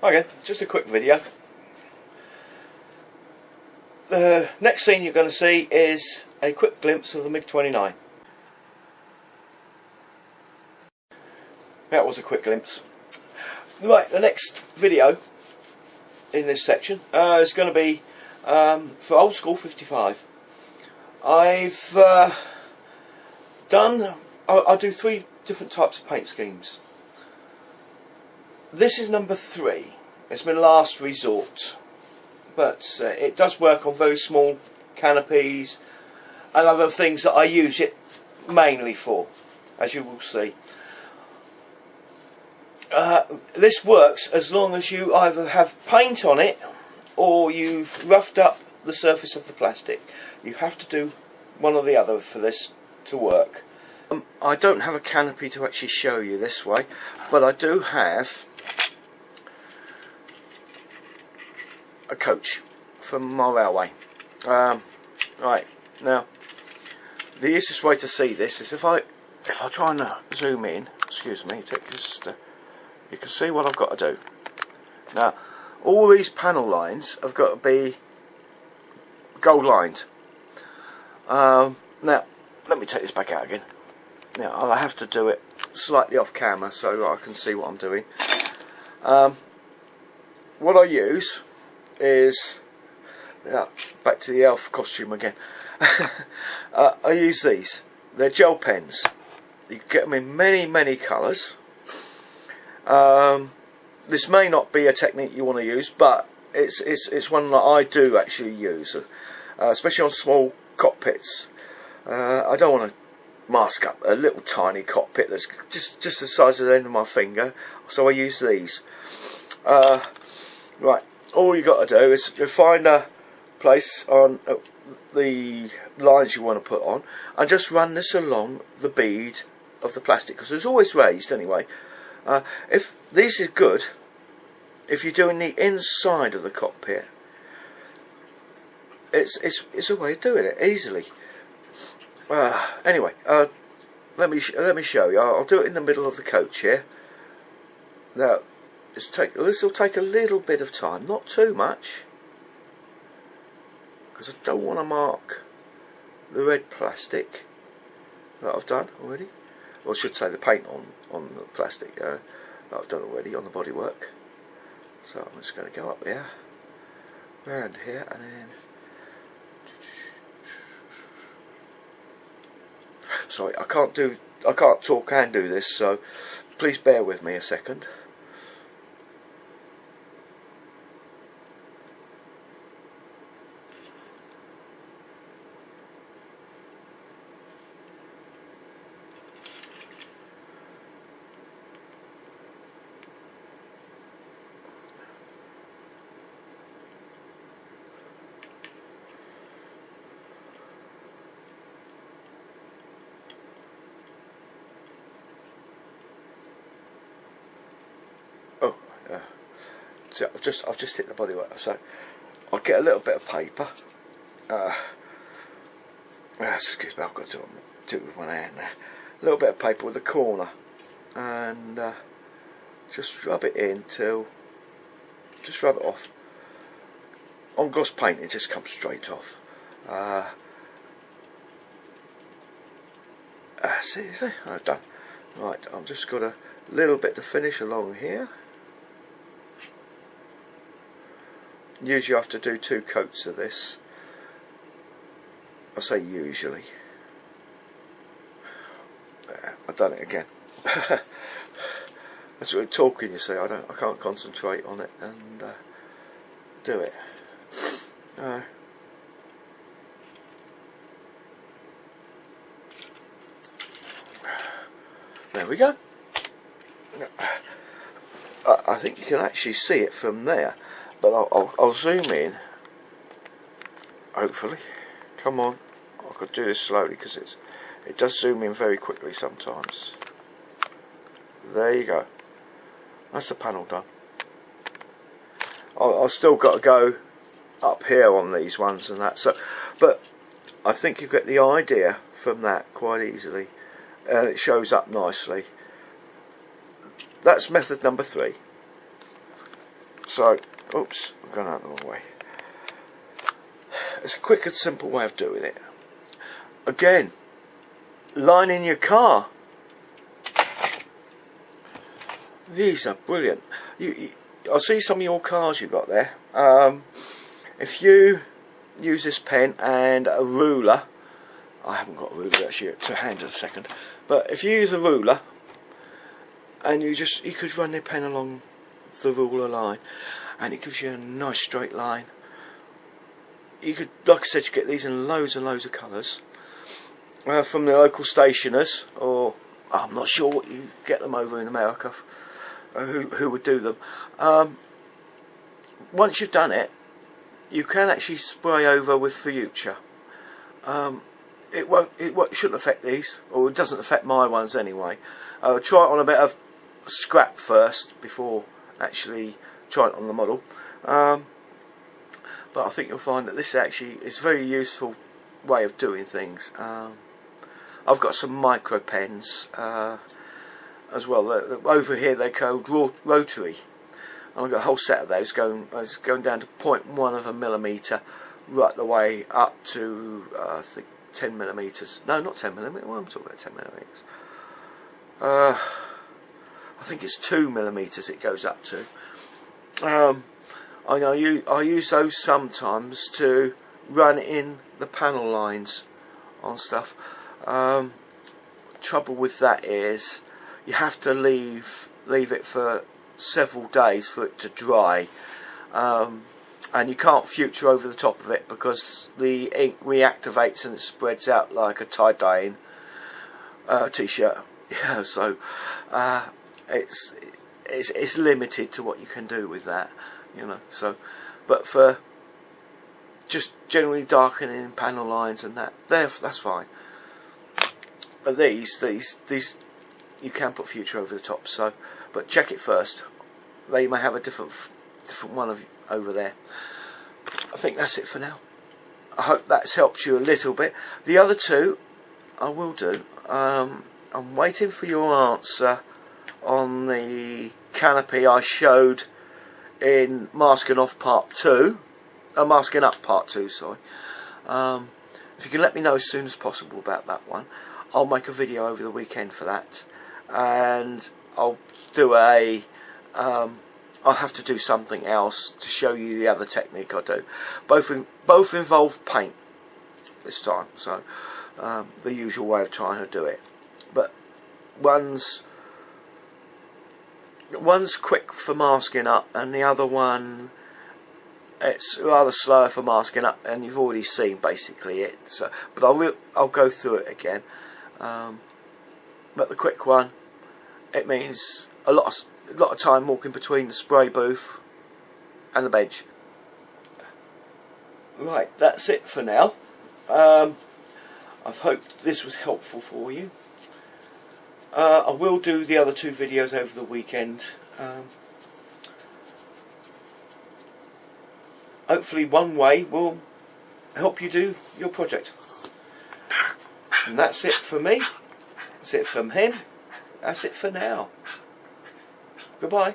Okay, just a quick video. The next scene you're going to see is a quick glimpse of the MiG-29. That was a quick glimpse. Right, the next video in this section is going to be for Old School 55. I've I do 3 different types of paint schemes. This is number 3. It's my last resort, but it does work on very small canopies and other things that I use it mainly for, as you will see. This works as long as you either have paint on it or you've roughed up the surface of the plastic. You have to do one or the other for this to work. I don't have a canopy to actually show you this way, but I do have a coach from my railway. Right, now the easiest way to see this is if I try and zoom in. Excuse me, you can see what I've got to do. Now all these panel lines have got to be gold lined. Now let me take this back out again. Now I'll have to do it slightly off camera so I can see what I'm doing. What I use is, back to the elf costume again. I use these. They're gel pens. You can get them in many colours. This may not be a technique you want to use, but it's one that I do actually use, especially on small cockpits. I don't want to mask up a little tiny cockpit that's just the size of the end of my finger, so I use these. Right, all you got to do is find a place on the lines you want to put on and just run this along the bead of the plastic, because it's always raised anyway. If this is good, if you're doing the inside of the cockpit, it's a way of doing it easily. Anyway, let me show you. I'll do it in the middle of the coach here. Now this will take a little bit of time, not too much, because I don't want to mark the red plastic that I've done already. Well, I should say the paint on the plastic that I've done already on the bodywork. So I'm just going to go up here, round here, and then. Sorry, I can't talk and do this, so please bear with me a second. So I've just hit the bodywork, so I'll get a little bit of paper. Excuse me, I've got to do it with one hand there. A little bit of paper with a corner, and just rub it in till, just rub it off. On gloss paint, it just comes straight off. See, I've done. Right, I've just got a little bit to finish along here. Usually I have to do 2 coats of this. I say usually. I've done it again. That's what we're talking, you see. I can't concentrate on it and do it. There we go. I think you can actually see it from there. But I'll zoom in, hopefully. Come on, I could do this slowly because it does zoom in very quickly sometimes. There you go. That's the panel done. I've still got to go up here on these ones and that. So, but I think you get the idea from that quite easily, and it shows up nicely. That's method number 3. So, oops, I've gone out the wrong way. It's a quick and simple way of doing it. Again, lining your car. These are brilliant. I see some of your cars you got there. If you use this pen and a ruler, I haven't got a ruler actually to hand in a second, but if you use a ruler and you could run the pen along the ruler line and it gives you a nice straight line. You could, like I said, you get these in loads and loads of colours from the local stationers, or I'm not sure what you get them over in America, who would do them. Once you've done it, you can actually spray over with Future. It shouldn't affect these, or it doesn't affect my ones anyway. Try it on a bit of scrap first before actually trying it on the model. But I think you'll find that this actually is a very useful way of doing things. I've got some micro pens as well. Over here they're called rotary. And I've got a whole set of those going down to 0.1 of a millimetre right the way up to I think 10 millimetres. No, not 10 millimetres. Well, I'm talking about 10 millimetres. I think it's 2 millimetres it goes up to. I use those sometimes to run in the panel lines on stuff. Trouble with that is you have to leave it for several days for it to dry, and you can't Future over the top of it because the ink reactivates and it spreads out like a tie-dyeing t-shirt. Yeah, so it's limited to what you can do with that, you know. So, but for just generally darkening panel lines and that's fine. But these you can put Future over the top. So, but check it first. They may have a different one over there. I think that's it for now. I hope that's helped you a little bit. The other two I will do. I'm waiting for your answer on the Canopy I showed in Masking Off Part 2. Masking Up Part 2, sorry. If you can let me know as soon as possible about that one, I'll make a video over the weekend for that. And I'll do I'll have to do something else to show you the other technique I do. Both involve paint this time, so the usual way of trying to do it. But one's quick for masking up, and the other one it's rather slower for masking up, and you've already seen basically it. So, but I'll go through it again. But the quick one, it means a lot of time walking between the spray booth and the bench. Right, that's it for now. I've hoped this was helpful for you. I will do the other two videos over the weekend. Hopefully one way will help you do your project. And that's it for me. That's it from him. That's it for now. Goodbye.